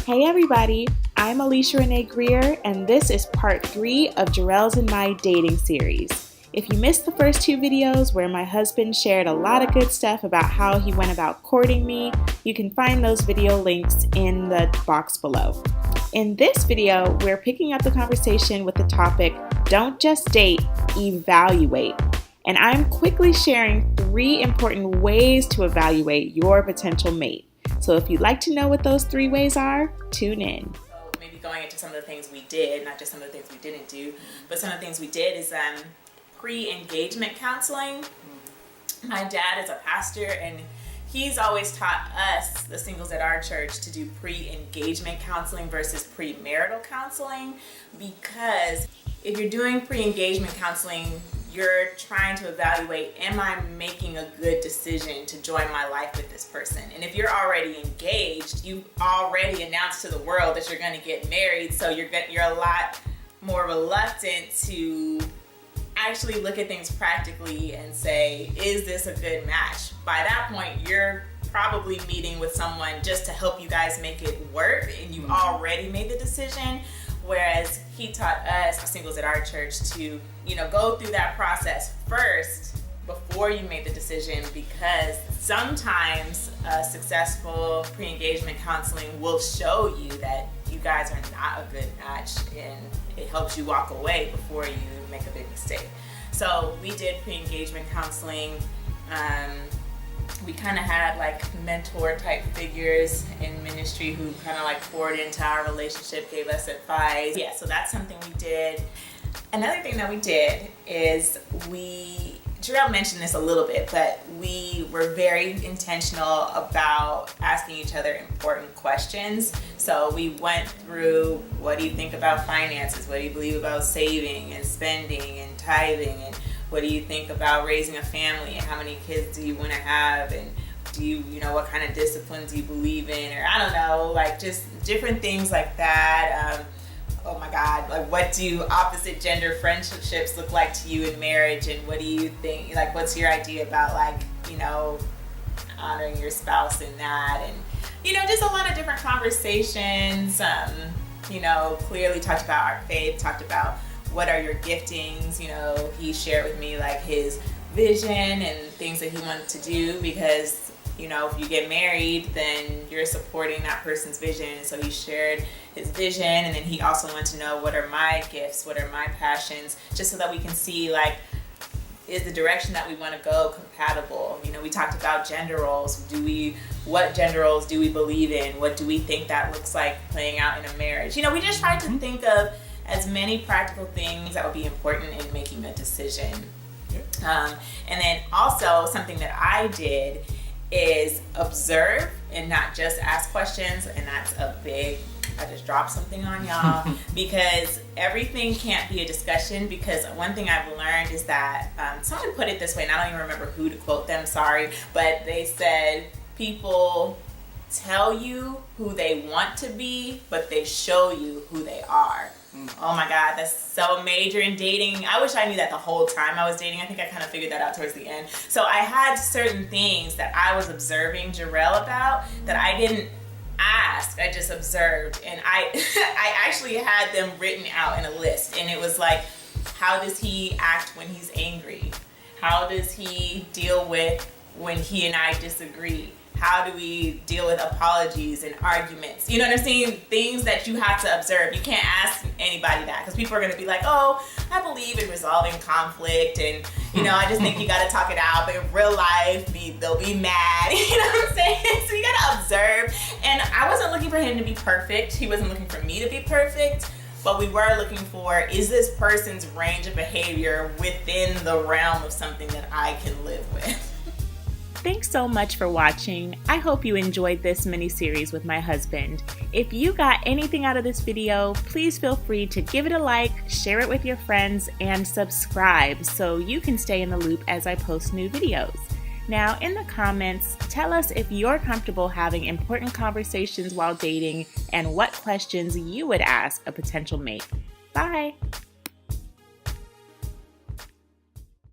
Hey everybody, I'm Alicia Greer, and this is part 3 of Jarrell's and my dating series. If you missed the first 2 videos where my husband shared a lot of good stuff about how he went about courting me, you can find those video links in the box below. In this video, we're picking up the conversation with the topic, don't just date, evaluate. And I'm quickly sharing 3 important ways to evaluate your potential mate. So if you'd like to know what those 3 ways are, tune in. So maybe going into some of the things we did, not just some of the things we didn't do, but some of the things we did is pre-engagement counseling. My dad is a pastor and he's always taught us, the singles at our church, to do pre-engagement counseling versus premarital counseling, because if you're doing pre-engagement counseling, you're trying to evaluate, am I making a good decision to join my life with this person? And if you're already engaged, you've already announced to the world that you're going to get married, so you're a lot more reluctant to actually look at things practically and say, is this a good match? By that point, you're probably meeting with someone just to help you guys make it work, and you already made the decision. Whereas he taught us, singles at our church, to go through that process first before you made the decision, because sometimes successful pre-engagement counseling will show you that you guys are not a good match, and it helps you walk away before you make a big mistake. So we did pre-engagement counseling. We kind of had like mentor type figures in ministry who kind of like poured into our relationship, gave us advice. Yeah, so that's something we did. Another thing that we did is Jarrell mentioned this a little bit, but we were very intentional about asking each other important questions. So we went through, what do you think about finances? What do you believe about saving and spending and tithing? And what do you think about raising a family? And how many kids do you want to have? And do you what kind of disciplines do you believe in? Or I don't know, like just different things like that. Oh my God, like what do opposite gender friendships look like to you in marriage? And what do you think, like what's your idea about like, honoring your spouse in that? And, just a lot of different conversations, clearly talked about our faith, talked about what are your giftings. He shared with me like his vision and things that he wanted to do, because if you get married, then you're supporting that person's vision. So he shared his vision, and then he also wanted to know, what are my gifts, what are my passions, just so that we can see like, is the direction that we want to go compatible? We talked about gender roles. What gender roles do we believe in? What do we think that looks like playing out in a marriage? We just tried to think of as many practical things that would be important in making a decision. And then also something that I did is observe and not just ask questions. And that's I just dropped something on y'all because everything can't be a discussion. Because one thing I've learned is that someone put it this way, and I don't even remember who to quote them, sorry, but they said people tell you who they want to be, but they show you who they are. Oh my God, that's so major in dating. I wish I knew that the whole time I was dating. I think I kind of figured that out towards the end. So I had certain things that I was observing Jarrell about that I didn't ask, I just observed. And I actually had them written out in a list. And it was like, how does he act when he's angry? How does he deal with when he and I disagree? How do we deal with apologies and arguments? You know what I'm saying? Things that you have to observe. You can't ask anybody that, because people are going to be like, oh, I believe in resolving conflict, and I just think you got to talk it out. But in real life, they'll be mad. You know what I'm saying? So you got to observe. And I wasn't looking for him to be perfect. He wasn't looking for me to be perfect. But we were looking for, is this person's range of behavior within the realm of something that I can live with? Thanks so much for watching. I hope you enjoyed this mini-series with my husband. If you got anything out of this video, please feel free to give it a like, share it with your friends, and subscribe so you can stay in the loop as I post new videos. Now, in the comments, tell us if you're comfortable having important conversations while dating and what questions you would ask a potential mate. Bye!